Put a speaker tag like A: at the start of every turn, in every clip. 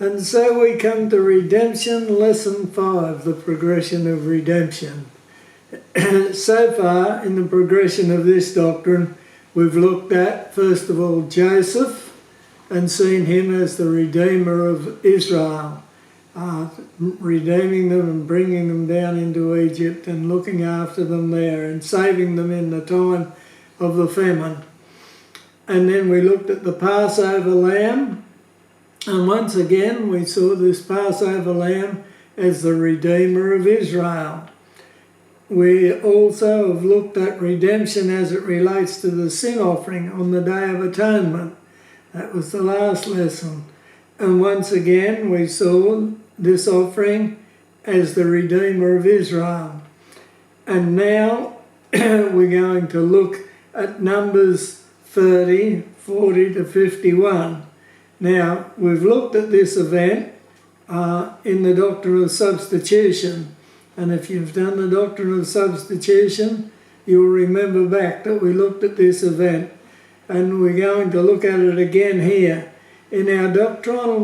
A: And so we come to redemption, lesson 5, the progression of redemption. So far in the progression of this doctrine, we've looked at, first of all, Joseph and seen him as the Redeemer of Israel, redeeming them and bringing them down into Egypt and looking after them there and saving them in the time of the famine. And then we looked at the Passover lamb, and once again we saw this Passover lamb as the Redeemer of Israel. We also have looked at redemption as it relates to the sin offering on the Day of Atonement. That was the last lesson. And once again we saw this offering as the Redeemer of Israel. And now we're going to look at Numbers 30, 40 to 51. Now, we've looked at this event in the doctrine of substitution. And if you've done the doctrine of substitution, you'll remember back that we looked at this event. And we're going to look at it again here. In our doctrinal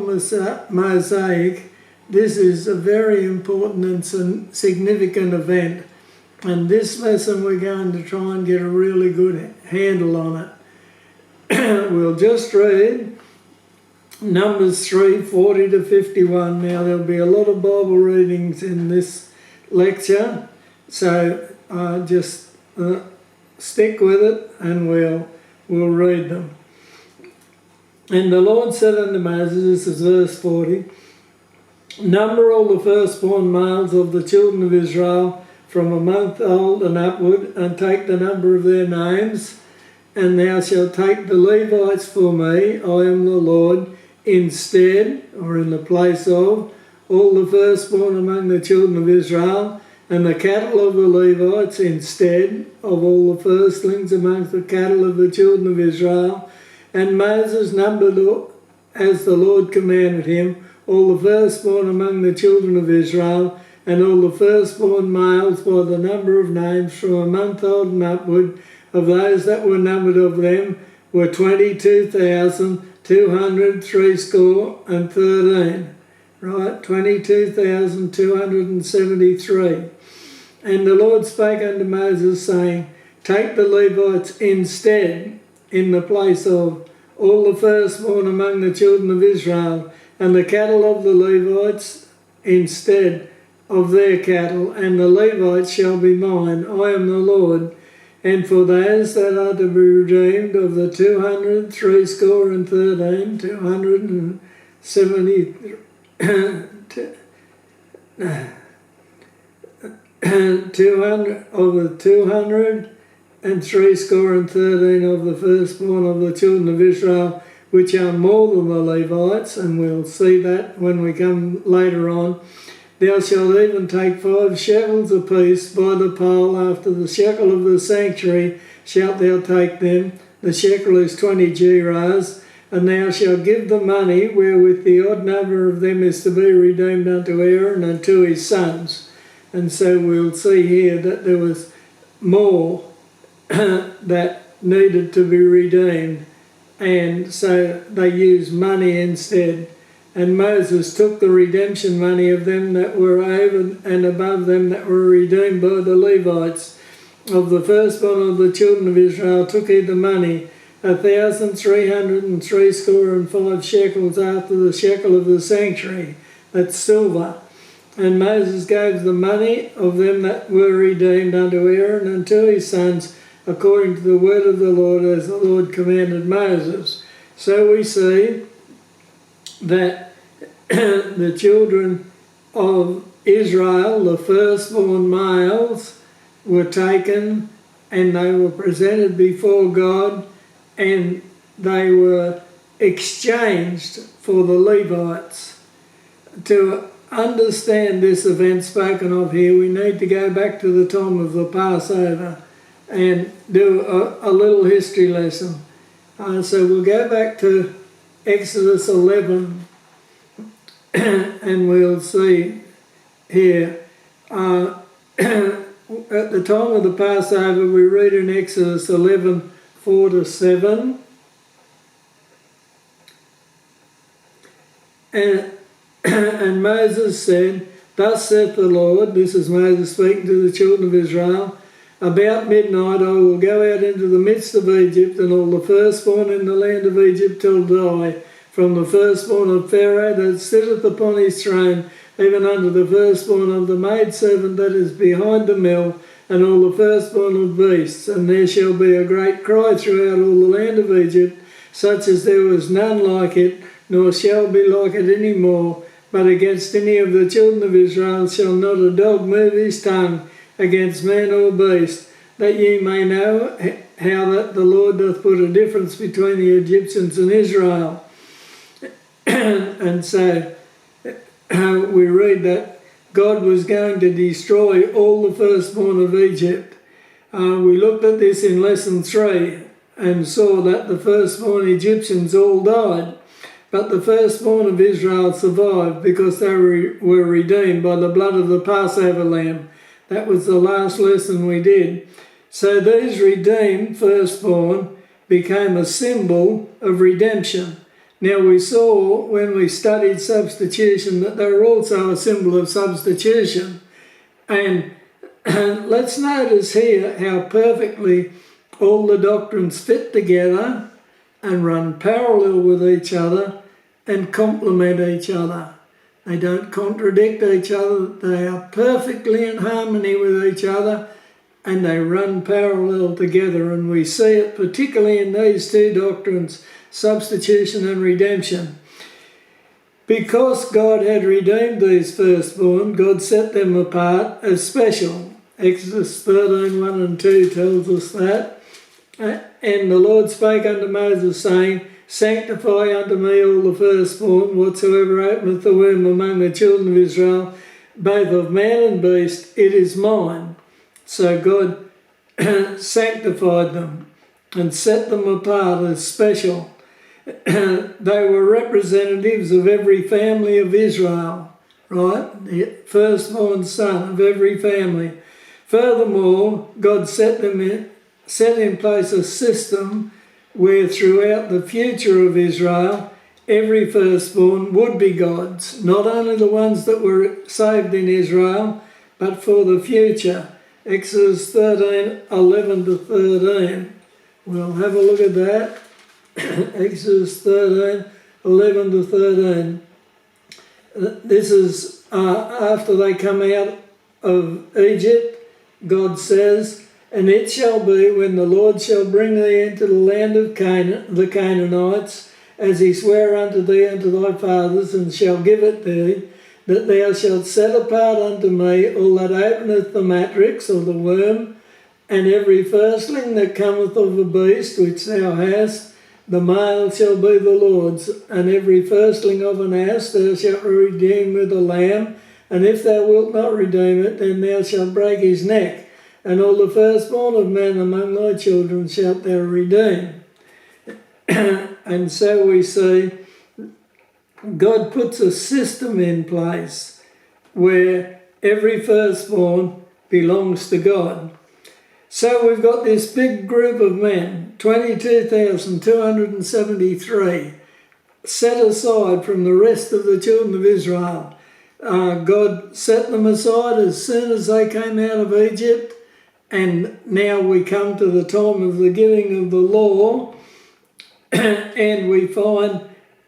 A: mosaic, this is a very important and significant event. And this lesson we're going to try and get a really good handle on it. We'll just read Numbers 3, 40 to 51. Now there'll be a lot of Bible readings in this lecture, so just stick with it and we'll read them. And the Lord said unto Moses, this is verse 40, number all the firstborn males of the children of Israel from a month old and upward, and take the number of their names, and thou shalt take the Levites for me, I am the Lord, instead, or in the place of, all the firstborn among the children of Israel, and the cattle of the Levites instead of all the firstlings amongst the cattle of the children of Israel. And Moses numbered, as the Lord commanded him, all the firstborn among the children of Israel, and all the firstborn males by the number of names from a month old and upward, of those that were numbered of them were 22,213. Right, 22,273. And the Lord spake unto Moses, saying, take the Levites instead, in the place of all the firstborn among the children of Israel, and the cattle of the Levites instead of their cattle, and the Levites shall be mine. I am the Lord. And for those that are to be redeemed of the 213, 270, 200 of the 213 of the firstborn of the children of Israel, which are more than the Levites, and we'll see that when we come later on. Thou shalt even take 5 shekels apiece by the pole, after the shekel of the sanctuary shalt thou take them. The shekel is 20 gerahs, and thou shalt give the money wherewith the odd number of them is to be redeemed unto Aaron and to his sons. And so we'll see here that there was more that needed to be redeemed, and so they used money instead. And Moses took the redemption money of them that were over and above them that were redeemed by the Levites. Of the firstborn of the children of Israel took he the money, 1,365 shekels after the shekel of the sanctuary, that's silver. And Moses gave the money of them that were redeemed unto Aaron and to his sons, according to the word of the Lord, as the Lord commanded Moses. So we see that the children of Israel, the firstborn males, were taken and they were presented before God, and they were exchanged for the Levites. To understand this event spoken of here, we need to go back to the time of the Passover and do a little history lesson. So we'll go back to Exodus 11 and we'll see here. At the time of the Passover, we read in Exodus 11, 4 to 7. And And Moses said, Thus saith the Lord, this is Moses speaking to the children of Israel, about midnight I will go out into the midst of Egypt, and all the firstborn in the land of Egypt shall die, from the firstborn of Pharaoh that sitteth upon his throne, even unto the firstborn of the maidservant that is behind the mill, and all the firstborn of beasts. And there shall be a great cry throughout all the land of Egypt, such as there was none like it, nor shall be like it any more. But against any of the children of Israel shall not a dog move his tongue against man or beast, that ye may know how that the Lord doth put a difference between the Egyptians and Israel. And so we read that God was going to destroy all the firstborn of Egypt. We looked at this in lesson 3 and saw that the firstborn Egyptians all died, but the firstborn of Israel survived because they were redeemed by the blood of the Passover lamb. That was the last lesson we did. So these redeemed firstborn became a symbol of redemption. Now we saw when we studied substitution that they were also a symbol of substitution. And let's notice here how perfectly all the doctrines fit together and run parallel with each other and complement each other. They don't contradict each other. They are perfectly in harmony with each other, and they run parallel together. And we see it particularly in these two doctrines, substitution and redemption. Because God had redeemed these firstborn, God set them apart as special. Exodus 13, 1 and 2 tells us that. And the Lord spake unto Moses, saying, Sanctify unto me all the firstborn, whatsoever openeth the womb among the children of Israel, both of man and beast, it is mine. So God sanctified them and set them apart as special. They were representatives of every family of Israel, right? The firstborn son of every family. Furthermore, God set in place a system where throughout the future of Israel, every firstborn would be God's, not only the ones that were saved in Israel, but for the future. Exodus 13, 11 to 13. We'll have a look at that. Exodus 13, 11 to 13. This is after they come out of Egypt. God says, And it shall be, when the Lord shall bring thee into the land of Canaan, the Canaanites, as he sware unto thee and to thy fathers, and shall give it thee, that thou shalt set apart unto me all that openeth the matrix, or the worm, and every firstling that cometh of a beast which thou hast, the male shall be the Lord's, and every firstling of an ass thou shalt redeem with a lamb, and if thou wilt not redeem it, then thou shalt break his neck, and all the firstborn of man among thy children shalt thou redeem. And so we see God puts a system in place where every firstborn belongs to God. So we've got this big group of men, 22,273, set aside from the rest of the children of Israel. God set them aside as soon as they came out of Egypt, and now we come to the time of the giving of the law, and we find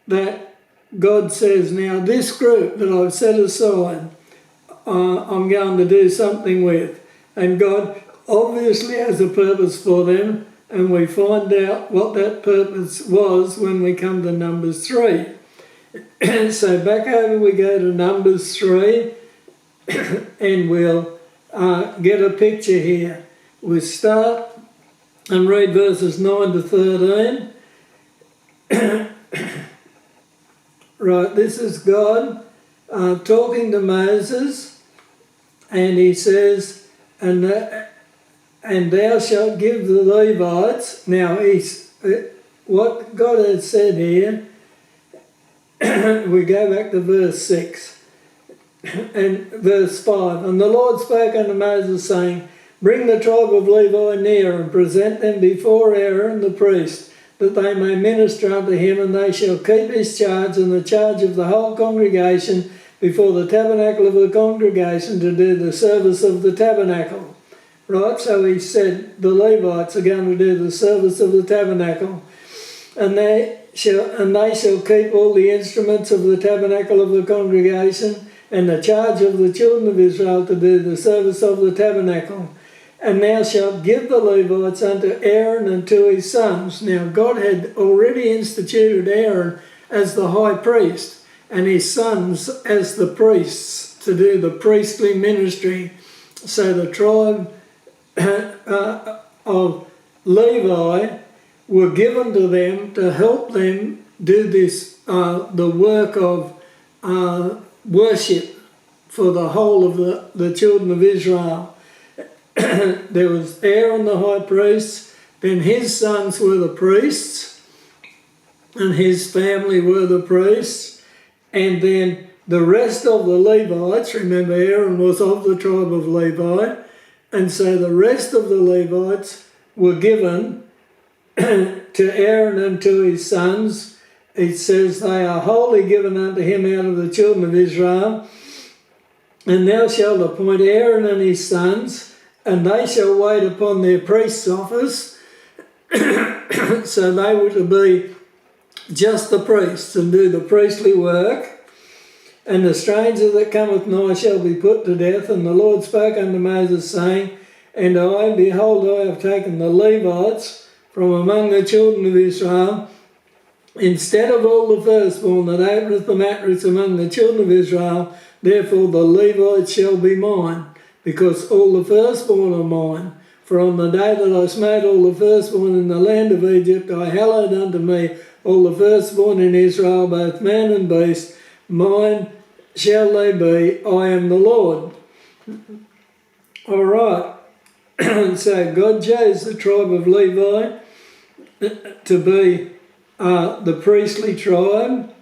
A: that God says, now this group that I've set aside, I'm going to do something with. And God obviously has a purpose for them, and we find out what that purpose was when we come to Numbers 3. So back over we go to Numbers 3, and we'll get a picture here. We'll start and read verses 9 to 13. Right, this is God talking to Moses, and he says, and thou shalt give the Levites. Now, what God has said here, we go back to verse 6 and verse 5. And the Lord spoke unto Moses, saying, Bring the tribe of Levi near, and present them before Aaron the priest, that they may minister unto him, and they shall keep his charge and the charge of the whole congregation before the tabernacle of the congregation to do the service of the tabernacle. Right, so he said the Levites are going to do the service of the tabernacle, and they shall keep all the instruments of the tabernacle of the congregation, and the charge of the children of Israel to do the service of the tabernacle. And thou shalt give the Levites unto Aaron and to his sons. Now God had already instituted Aaron as the high priest and his sons as the priests to do the priestly ministry. So the tribe of Levi were given to them to help them do this, the work of worship for the whole of the children of Israel. There was Aaron the high priest, then his sons were the priests, and his family were the priests, and then the rest of the Levites, remember Aaron was of the tribe of Levi, and so the rest of the Levites were given to Aaron and to his sons. It says they are wholly given unto him out of the children of Israel, and thou shalt appoint Aaron and his sons, and they shall wait upon their priest's office. So they were to be just the priests and do the priestly work. And the stranger that cometh nigh shall be put to death. And the Lord spoke unto Moses, saying, And I, behold, I have taken the Levites from among the children of Israel, instead of all the firstborn that openeth the mattress among the children of Israel, therefore the Levites shall be mine, because all the firstborn are mine. For on the day that I smote all the firstborn in the land of Egypt, I hallowed unto me all the firstborn in Israel, both man and beast. Mine shall they be, I am the Lord. All right. So God chose the tribe of Levi to be the priestly tribe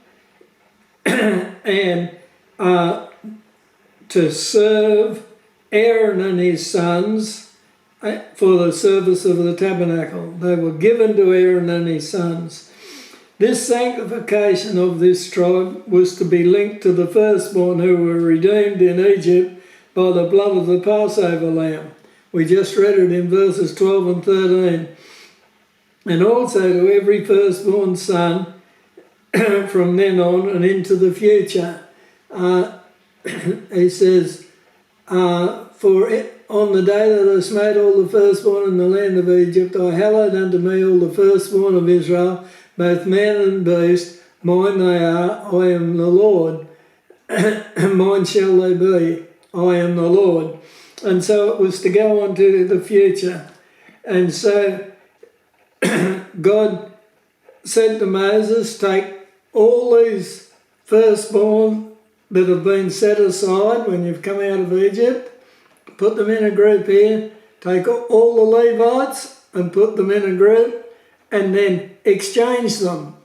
A: and to serve Aaron and his sons for the service of the tabernacle. They were given to Aaron and his sons. This sanctification of this tribe was to be linked to the firstborn who were redeemed in Egypt by the blood of the Passover lamb. We just read it in verses 12 and 13. And also to every firstborn son from then on and into the future. He says, For on the day that I smote all the firstborn in the land of Egypt, I hallowed unto me all the firstborn of Israel, both man and beast. Mine they are, I am the Lord. Mine shall they be, I am the Lord. And so it was to go on to the future. And so God said to Moses, take all these firstborn that have been set aside when you've come out of Egypt, put them in a group here, take all the Levites and put them in a group, and then exchange them,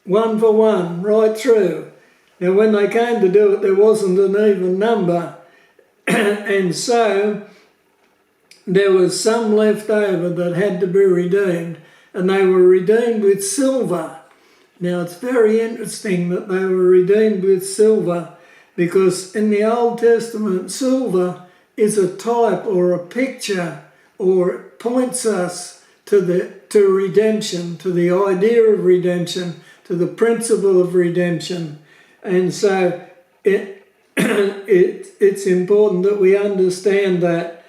A: one for one, right through. Now when they came to do it, there wasn't an even number, and so there was some left over that had to be redeemed, and they were redeemed with silver. Now it's very interesting that they were redeemed with silver, because in the Old Testament, silver is a type or a picture, or it points us to redemption, to the idea of redemption, to the principle of redemption. And so it's important that we understand that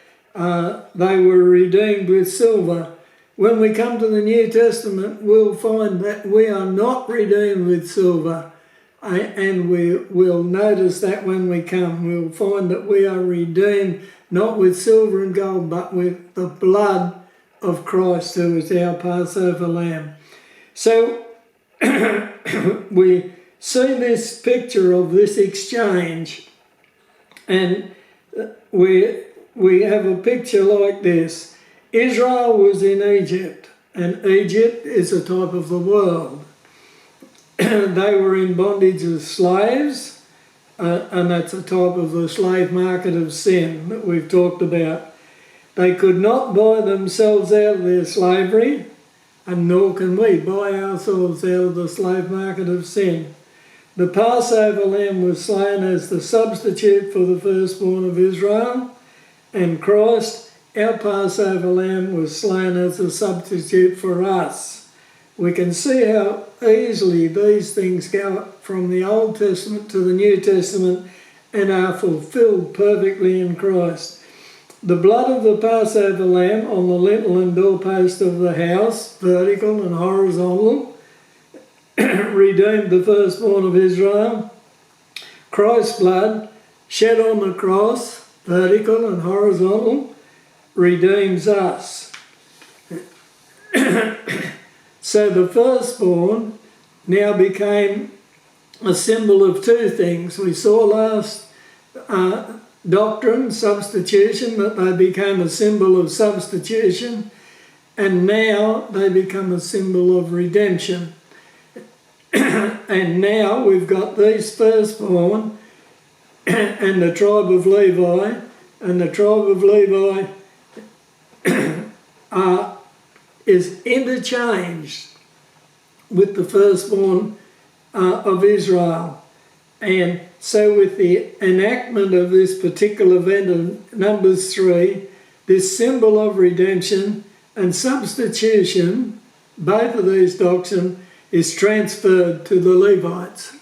A: they were redeemed with silver. When we come to the New Testament, we'll find that we are not redeemed with silver. And we'll notice that when we come, we'll find that we are redeemed not with silver and gold, but with the blood of Christ, who is our Passover lamb. So we see this picture of this exchange, and we have a picture like this. Israel was in Egypt, and Egypt is a type of the world. They were in bondage as slaves, and that's a type of the slave market of sin that we've talked about. They could not buy themselves out of their slavery. and nor can we buy ourselves out of the slave market of sin. The Passover lamb was slain as the substitute for the firstborn of Israel, and Christ, our Passover lamb, was slain as a substitute for us. We can see how easily these things go from the Old Testament to the New Testament and are fulfilled perfectly in Christ. The blood of the Passover lamb on the lintel and doorpost of the house, vertical and horizontal, redeemed the firstborn of Israel. Christ's blood shed on the cross, vertical and horizontal, redeems us. So the firstborn now became a symbol of two things. We saw last doctrine, substitution, that they became a symbol of substitution, and now they become a symbol of redemption. And now we've got these firstborn and the tribe of Levi, and the tribe of Levi is interchanged with the firstborn of Israel. And so with the enactment of this particular event of Numbers 3, this symbol of redemption and substitution, both of these doctrines, is transferred to the Levites.